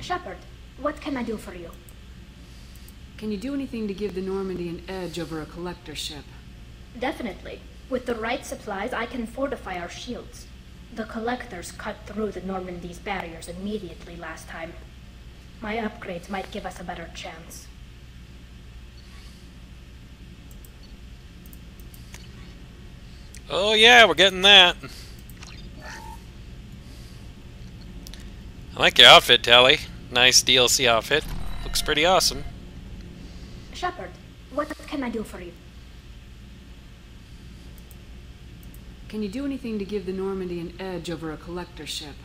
Shepard, what can I do for you? Can you do anything to give the Normandy an edge over a collector ship? Definitely. With the right supplies, I can fortify our shields. The collectors cut through the Normandy's barriers immediately last time. My upgrades might give us a better chance. Oh yeah, we're getting that. I like your outfit, Tally. Nice DLC outfit. Looks pretty awesome. Shepard, what can I do for you? Can you do anything to give the Normandy an edge over a collector ship?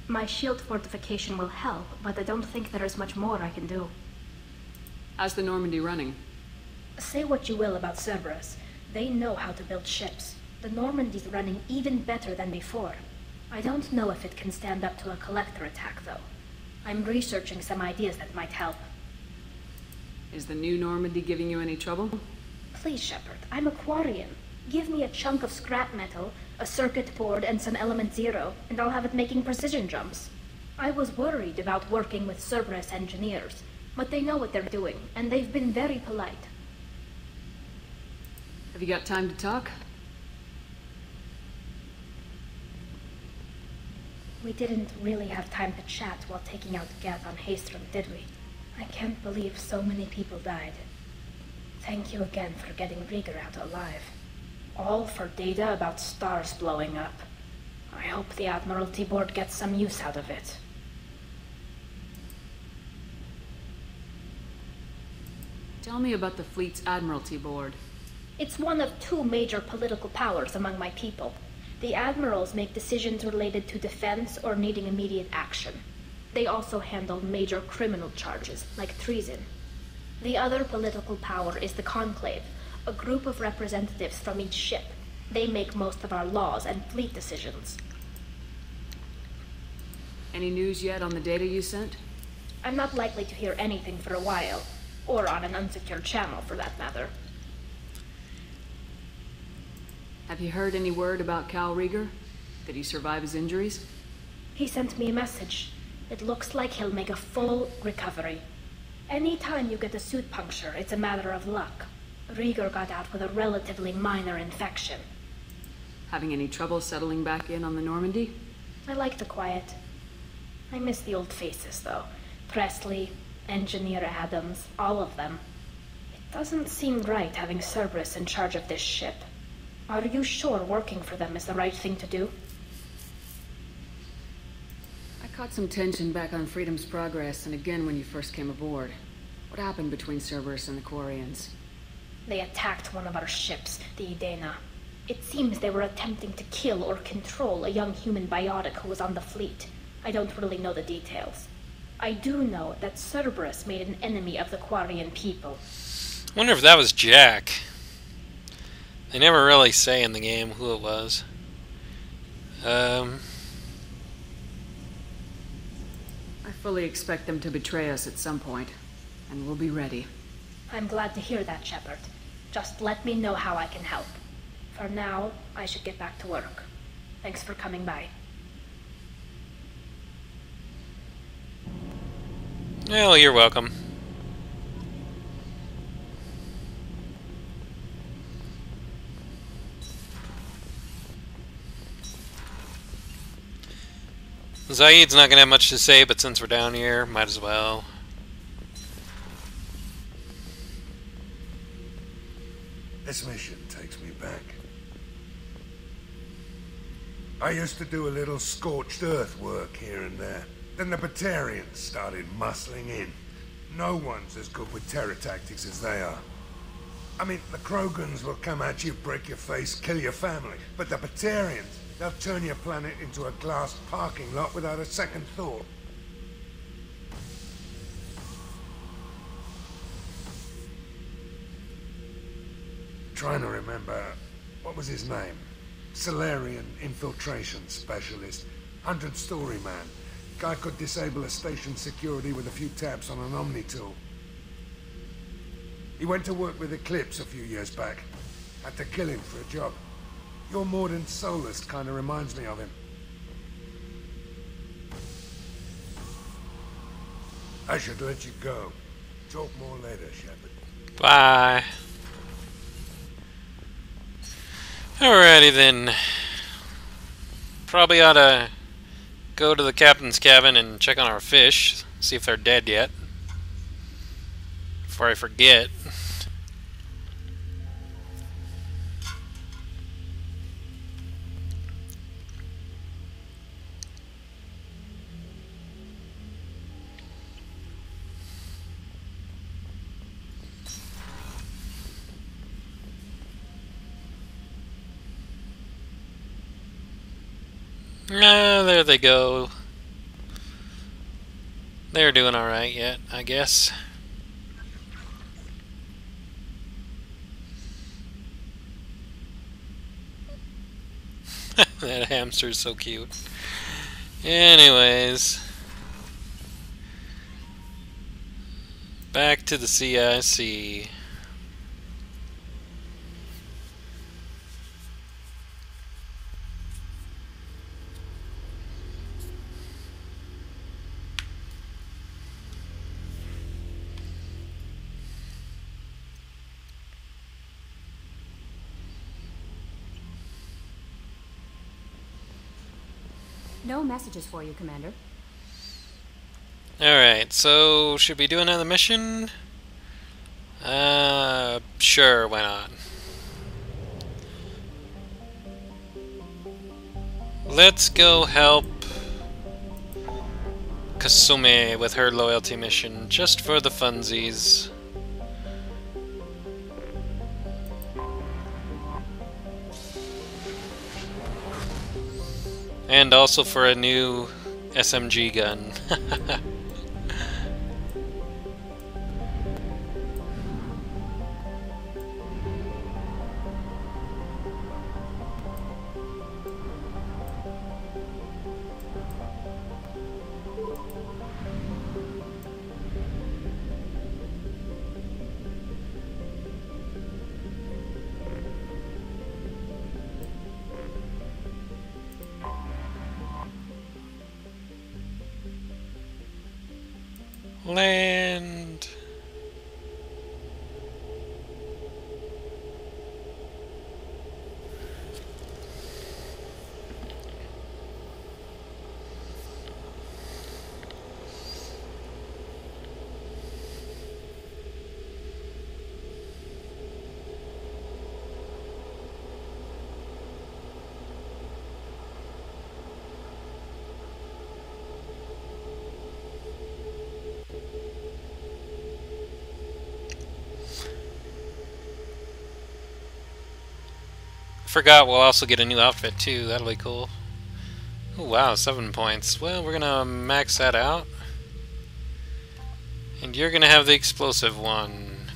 My shield fortification will help, but I don't think there is much more I can do. How's the Normandy running? Say what you will about Cerberus. They know how to build ships. The Normandy's running even better than before. I don't know if it can stand up to a collector attack, though. I'm researching some ideas that might help. Is the new Normandy giving you any trouble? Please, Shepard, I'm a Quarian. Give me a chunk of scrap metal, a circuit board, and some element zero, and I'll have it making precision jumps. I was worried about working with Cerberus engineers, but they know what they're doing, and they've been very polite. Have you got time to talk? We didn't really have time to chat while taking out Gath on Haestrom, did we? I can't believe so many people died. Thank you again for getting Rieger out alive. All for data about stars blowing up. I hope the Admiralty Board gets some use out of it. Tell me about the fleet's Admiralty Board. It's one of two major political powers among my people. The admirals make decisions related to defense or needing immediate action. They also handle major criminal charges, like treason. The other political power is the Conclave, a group of representatives from each ship. They make most of our laws and fleet decisions. Any news yet on the data you sent? I'm not likely to hear anything for a while, or on an unsecured channel for that matter. Have you heard any word about Cal Rieger? Did he survive his injuries? He sent me a message. It looks like he'll make a full recovery. Any time you get a suit puncture, it's a matter of luck. Rieger got out with a relatively minor infection. Having any trouble settling back in on the Normandy? I like the quiet. I miss the old faces, though. Presley, Engineer Adams, all of them. It doesn't seem right having Cerberus in charge of this ship. Are you sure working for them is the right thing to do? I caught some tension back on Freedom's Progress and again when you first came aboard. What happened between Cerberus and the Quarians? They attacked one of our ships, the Idena. It seems they were attempting to kill or control a young human biotic who was on the fleet. I don't really know the details. I do know that Cerberus made an enemy of the Quarian people. I wonder if that was Jack. They never really say in the game who it was. I fully expect them to betray us at some point, and we'll be ready. I'm glad to hear that, Shepard. Just let me know how I can help. For now, I should get back to work. Thanks for coming by. Well, you're welcome. Zaid's not gonna have much to say, but since we're down here, might as well. This mission takes me back. I used to do a little scorched earth work here and there. Then the Batarians started muscling in. No one's as good with terror tactics as they are. I mean, the Krogans will come at you, break your face, kill your family. But the Batarians, they'll turn your planet into a glass parking lot without a second thought. Trying to remember, what was his name? Solarian infiltration specialist. 100-story man. Guy could disable a station security with a few taps on an Omni tool. He went to work with Eclipse a few years back. Had to kill him for a job. Your Mordant Solus kind of reminds me of him. I should let you go. Talk more later, Shepard. Bye. Alrighty then. Probably ought to go to the captain's cabin and check on our fish. See if they're dead yet. Before I forget. Ah, there they go. They're doing alright yet, I guess. That hamster's so cute. Anyways. Back to the CIC. No messages for you, Commander. Alright, so should we do another mission? Sure, why not? Let's go help Kasume with her loyalty mission, just for the funsies. And also for a new SMG gun. Land. Forgot we'll also get a new outfit too, that'll be cool. Oh wow, 7 points. Well, we're gonna max that out. And you're gonna have the explosive one.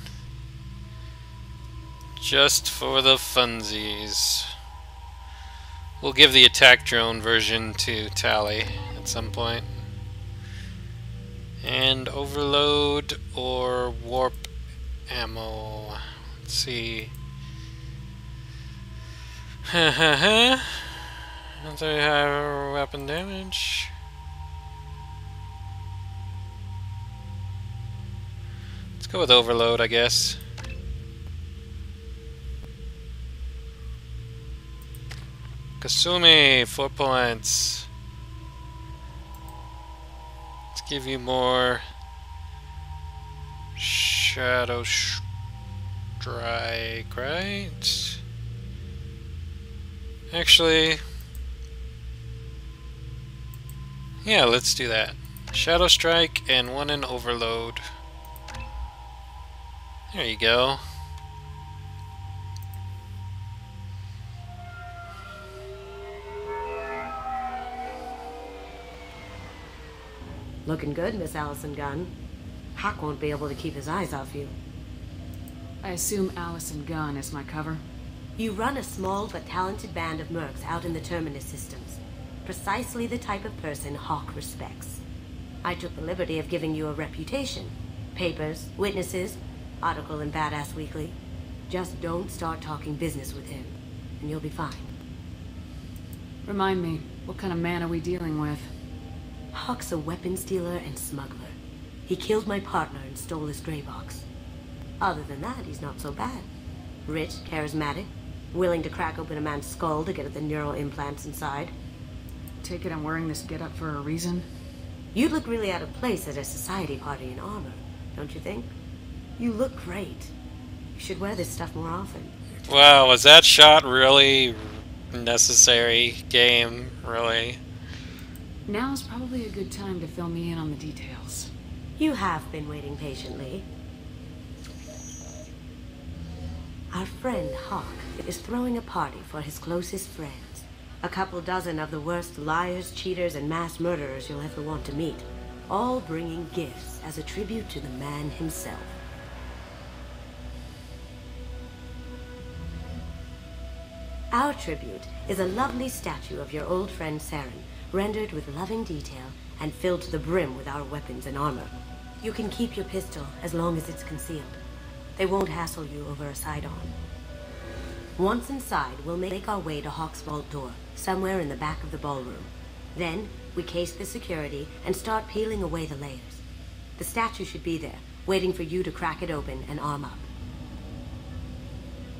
Just for the funsies. We'll give the attack drone version to Tally at some point. And overload or warp ammo. Let's see. Hahaha. Very high weapon damage. Let's go with overload, I guess. Kasumi, 4 points. Let's give you more shadow strike, right? Actually, yeah, let's do that. Shadow Strike and 1 in Overload. There you go. Looking good, Miss Allison Gunn. Hawk won't be able to keep his eyes off you. I assume Allison Gunn is my cover? You run a small but talented band of mercs out in the Terminus systems. Precisely the type of person Hawk respects. I took the liberty of giving you a reputation. Papers, witnesses, article in Badass Weekly. Just don't start talking business with him, and you'll be fine. Remind me, what kind of man are we dealing with? Hawk's a weapons dealer and smuggler. He killed my partner and stole his gray box. Other than that, he's not so bad. Rich, charismatic, willing to crack open a man's skull to get at the neural implants inside. Take it I'm wearing this getup for a reason? You'd look really out of place at a society party in armor, don't you think? You look great. You should wear this stuff more often. Wow, was that shot really necessary? Game, really? Now's probably a good time to fill me in on the details. You have been waiting patiently. Our friend Hawk is throwing a party for his closest friends. A couple dozen of the worst liars, cheaters, and mass murderers you'll ever want to meet. All bringing gifts as a tribute to the man himself. Our tribute is a lovely statue of your old friend Saren, rendered with loving detail and filled to the brim with our weapons and armor. You can keep your pistol as long as it's concealed. They won't hassle you over a side-on. Once inside, we'll make our way to Hawk's vault door, somewhere in the back of the ballroom. Then, we case the security and start peeling away the layers. The statue should be there, waiting for you to crack it open and arm up.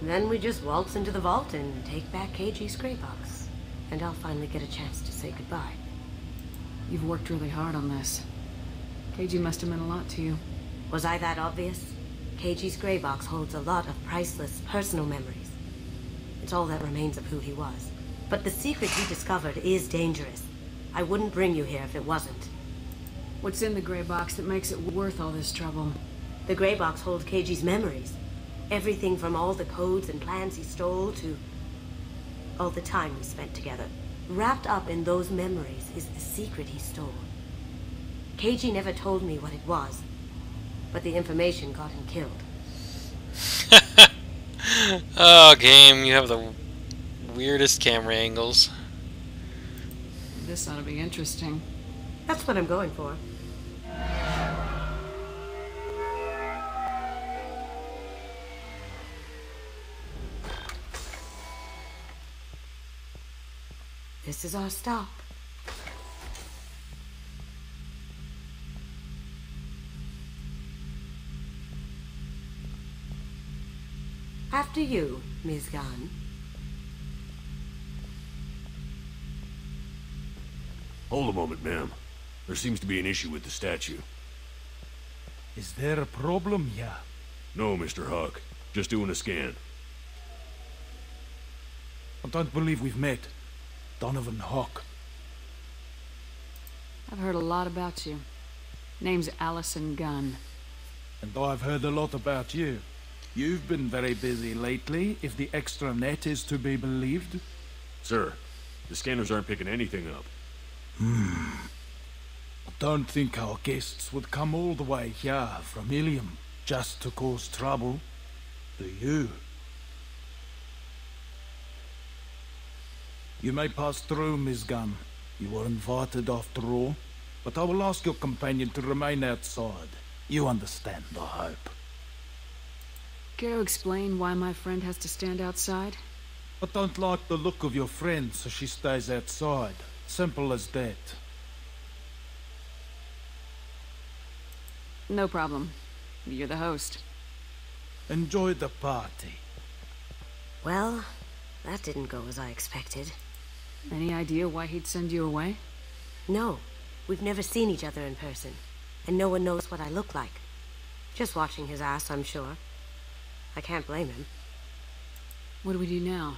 Then we just waltz into the vault and take back KG's gray box. And I'll finally get a chance to say goodbye. You've worked really hard on this. KG must have meant a lot to you. Was I that obvious? KG's gray box holds a lot of priceless personal memories. It's all that remains of who he was. But the secret he discovered is dangerous. I wouldn't bring you here if it wasn't. What's in the gray box that makes it worth all this trouble? The gray box holds KG's memories. Everything from all the codes and plans he stole to all the time we spent together. Wrapped up in those memories is the secret he stole. KG never told me what it was, but the information got him killed. Oh, game, you have the weirdest camera angles. This ought to be interesting. That's what I'm going for. This is our stop. After you, Ms. Gunn. Hold a moment, ma'am. There seems to be an issue with the statue. Is there a problem here? No, Mr. Hawk. Just doing a scan. I don't believe we've met. Donovan Hawk. I've heard a lot about you. Name's Allison Gunn. And I've heard a lot about you. You've been very busy lately, if the extra net is to be believed. Sir, the scanners aren't picking anything up. I don't think our guests would come all the way here from Ilium just to cause trouble. Do you? You may pass through, Ms. Gunn. You were invited after all. But I will ask your companion to remain outside. You understand, I hope. Care to explain why my friend has to stand outside? I don't like the look of your friend, so she stays outside. Simple as that. No problem. You're the host. Enjoy the party. Well, that didn't go as I expected. Any idea why he'd send you away? No, we've never seen each other in person, and no one knows what I look like. Just watching his ass, I'm sure. I can't blame him. What do we do now?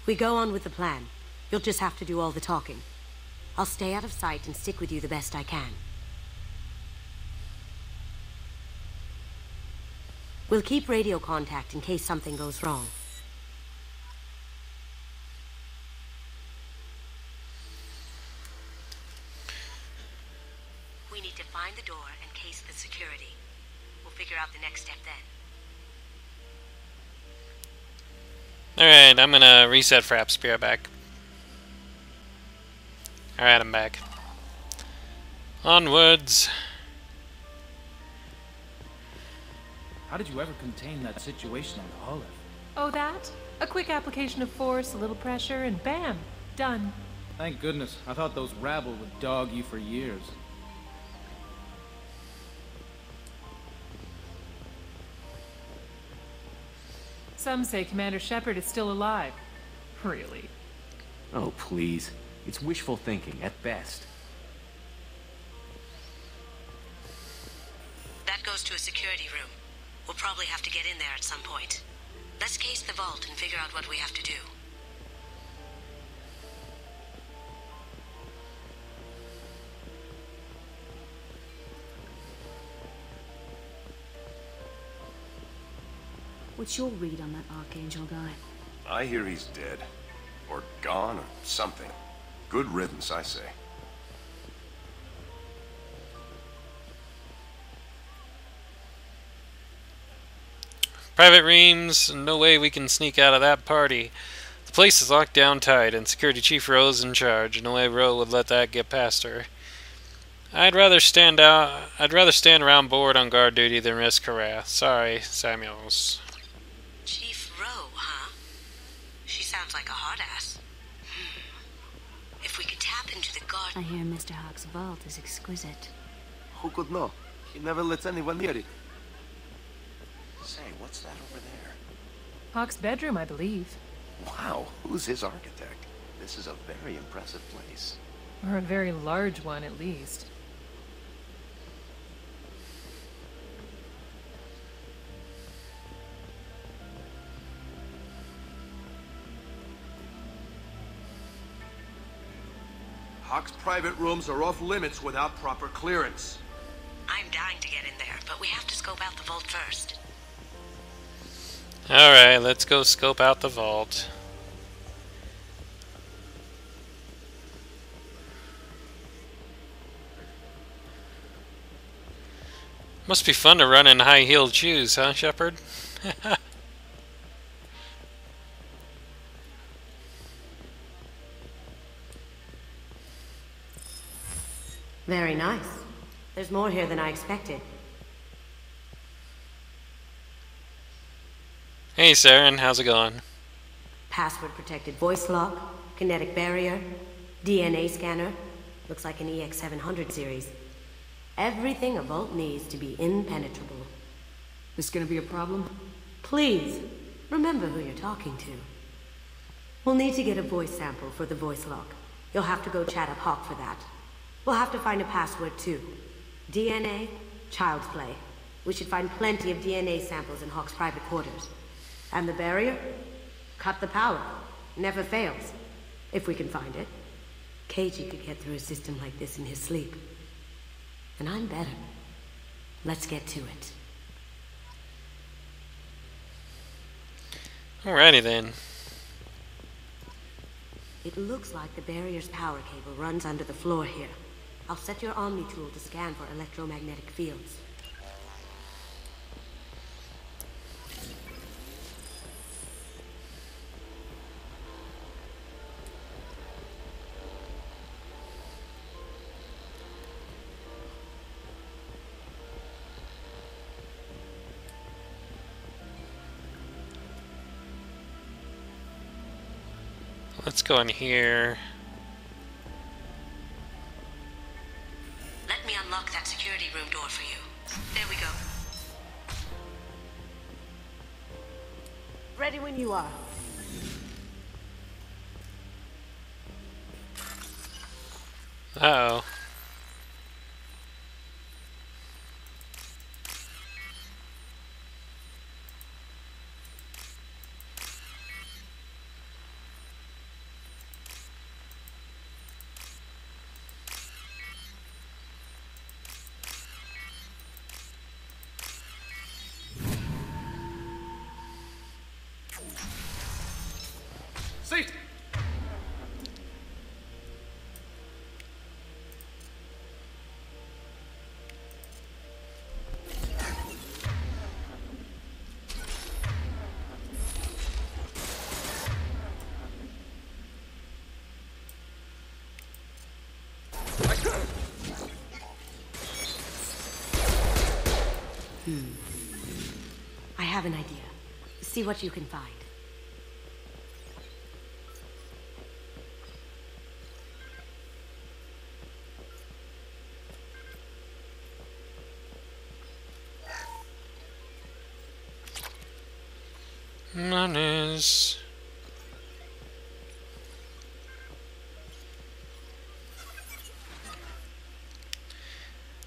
We go on with the plan. You'll just have to do all the talking. I'll stay out of sight and stick with you the best I can. We'll keep radio contact in case something goes wrong. We need to find the door and case the security. We'll figure out the next step then. Alright, I'm gonna reset Fraps, be right back. Alright, I'm back. Onwards. How did you ever contain that situation on the Olive? Oh, that? A quick application of force, a little pressure, and bam! Done. Thank goodness. I thought those rabble would dog you for years. Some say Commander Shepard is still alive. Really? Oh, please. It's wishful thinking, at best. That goes to a security room. We'll probably have to get in there at some point. Let's case the vault and figure out what we have to do. What's your read on that Archangel guy? I hear he's dead. Or gone, or something. Good riddance, I say. Private Reams, no way we can sneak out of that party. The place is locked down tight, and Security Chief Ro's in charge. No way Ro would let that get past her. I'd rather stand around board on guard duty than risk harass. Sorry, Samuels. Chief Ro, huh? She sounds like a hard ass. If we could tap into the guard... I hear Mr. Hawk's vault is exquisite. Who could know? He never lets anyone near it. Say, what's that over there? Hawk's bedroom, I believe. Wow, who's his architect? This is a very impressive place. Or a very large one, at least. Hawk's private rooms are off limits without proper clearance. I'm dying to get in there, but we have to scope out the vault first. Alright, let's go scope out the vault. Must be fun to run in high-heeled shoes, huh, Shepard? Very nice. There's more here than I expected. Hey, Saren, how's it going? Password-protected voice lock, kinetic barrier, DNA scanner. Looks like an EX700 series. Everything a vault needs to be impenetrable. This gonna be a problem? Please, remember who you're talking to. We'll need to get a voice sample for the voice lock. You'll have to go chat up Hawk for that. We'll have to find a password, too. DNA, child's play. We should find plenty of DNA samples in Hawk's private quarters. And the barrier? Cut the power. Never fails. If we can find it. KG could get through a system like this in his sleep. And I'm better. Let's get to it. Alrighty then. It looks like the barrier's power cable runs under the floor here. I'll set your Omni tool to scan for electromagnetic fields. Let's go in here. Let me unlock that security room door for you. There we go. Ready when you are. Uh-oh. See? I have an idea. See what you can find. Monies.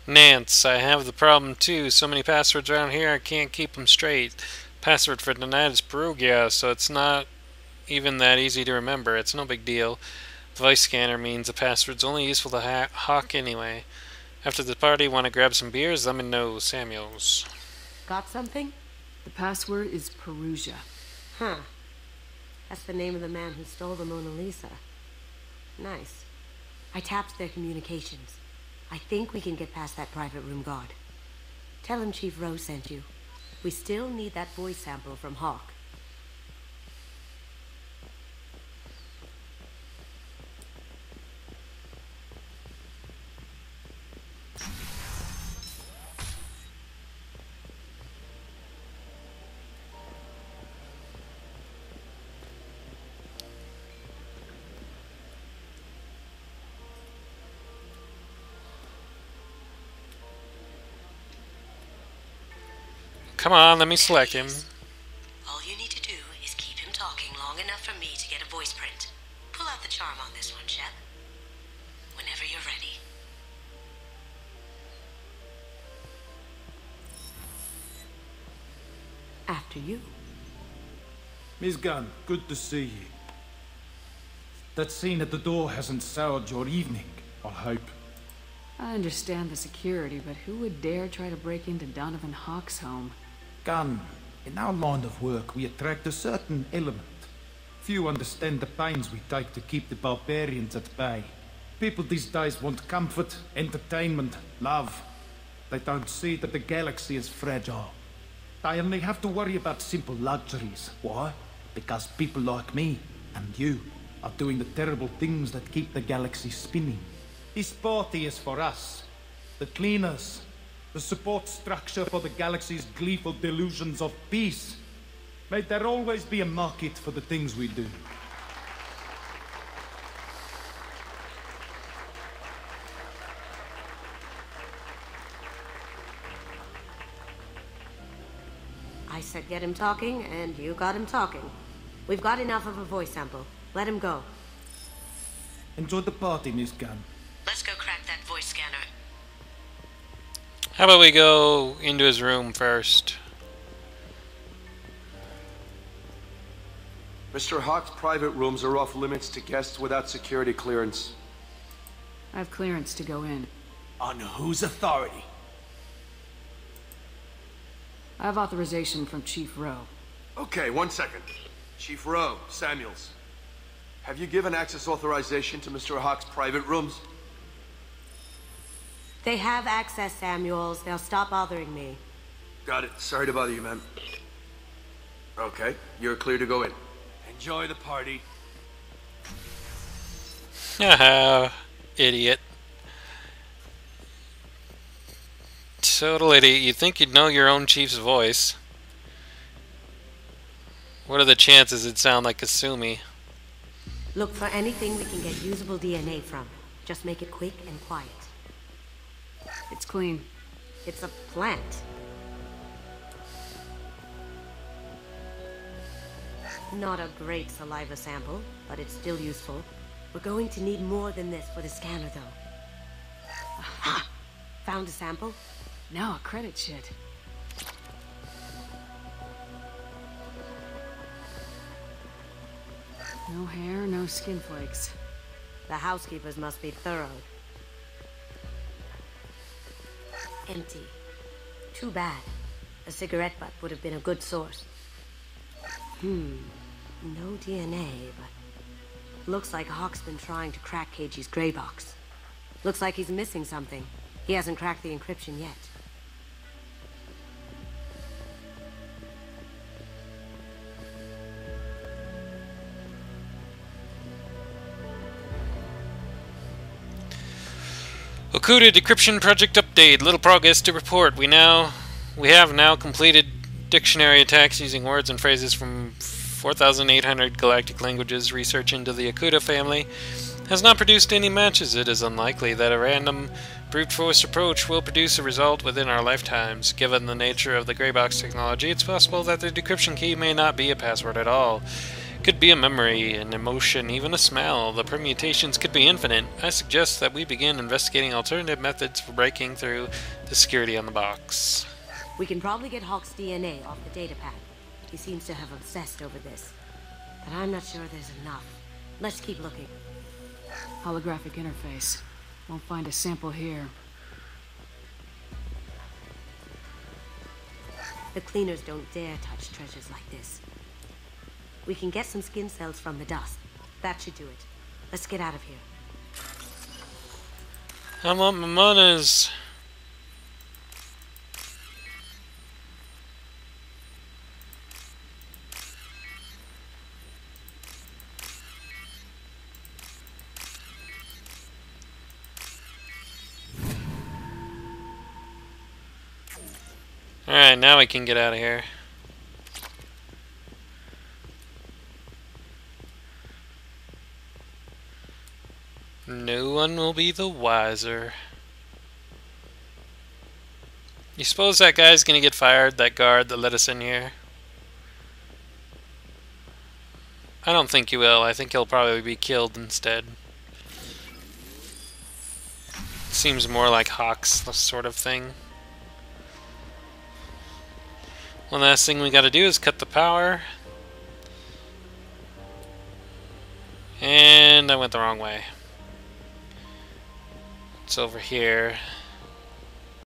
Nance, I have the problem too. So many passwords around here, I can't keep them straight. Password for tonight is Perugia, so it's not even that easy to remember. It's no big deal. The voice scanner means the password's only useful to hawk anyway. After the party, want to grab some beers? Let me know, Samuels. Got something? The password is Perugia. Huh. That's the name of the man who stole the Mona Lisa. Nice. I tapped their communications. I think we can get past that private room guard. Tell him Chief Rose sent you. We still need that voice sample from Hawk. Come on, let me select him. All you need to do is keep him talking long enough for me to get a voice print. Pull out the charm on this one, Shep. Whenever you're ready. After you. Miss Gunn, good to see you. That scene at the door hasn't soured your evening, I hope. I understand the security, but who would dare try to break into Donovan Hawk's home? Gunn, in our line of work, we attract a certain element. Few understand the pains we take to keep the barbarians at bay. People these days want comfort, entertainment, love. They don't see that the galaxy is fragile. They only have to worry about simple luxuries. Why? Because people like me and you are doing the terrible things that keep the galaxy spinning. This party is for us, the cleaners, the support structure for the galaxy's gleeful delusions of peace. May there always be a market for the things we do. I said get him talking, and you got him talking. We've got enough of a voice sample. Let him go. Enjoy the party, Miss Gunn. Let's go crack that voice scanner. How about we go into his room first? Mr. Hawk's private rooms are off limits to guests without security clearance. I have clearance to go in. On whose authority? I have authorization from Chief Rowe. Okay, 1 second. Chief Rowe, Samuels. Have you given access authorization to Mr. Hawk's private rooms? They have access, Samuels. They'll stop bothering me. Got it. Sorry to bother you, man. Okay, you're clear to go in. Enjoy the party. Haha, idiot. Total idiot. You'd think you'd know your own chief's voice. What are the chances it'd sound like Kasumi? Look for anything we can get usable DNA from. Just make it quick and quiet. It's clean. It's a plant. Not a great saliva sample, but it's still useful. We're going to need more than this for the scanner, though. Aha! Found a sample? No, credit shit. No hair, no skin flakes. The housekeepers must be thorough. Empty. Too bad. A cigarette butt would have been a good source. No DNA, but... Looks like Hawk's been trying to crack KG's gray box. Looks like he's missing something. He hasn't cracked the encryption yet. Okuda Decryption Project Update. Little progress to report. We have now completed dictionary attacks using words and phrases from 4,800 galactic languages. Research into the Okuda family has not produced any matches. It is unlikely that a random brute force approach will produce a result within our lifetimes. Given the nature of the gray box technology, it's possible that the decryption key may not be a password at all. It could be a memory, an emotion, even a smell. The permutations could be infinite. I suggest that we begin investigating alternative methods for breaking through the security on the box. We can probably get Hawk's DNA off the datapad. He seems to have obsessed over this. But I'm not sure there's enough. Let's keep looking. Holographic interface. Won't find a sample here. The cleaners don't dare touch treasures like this. We can get some skin cells from the dust. That should do it. Let's get out of here. I want my monies. Alright, now we can get out of here. No one will be the wiser. You suppose that guy's gonna get fired, that guard that let us in here? I don't think he will. I think he'll probably be killed instead. Seems more like Hawk's sort of thing. One last thing we gotta do is cut the power. And I went the wrong way. It's over here.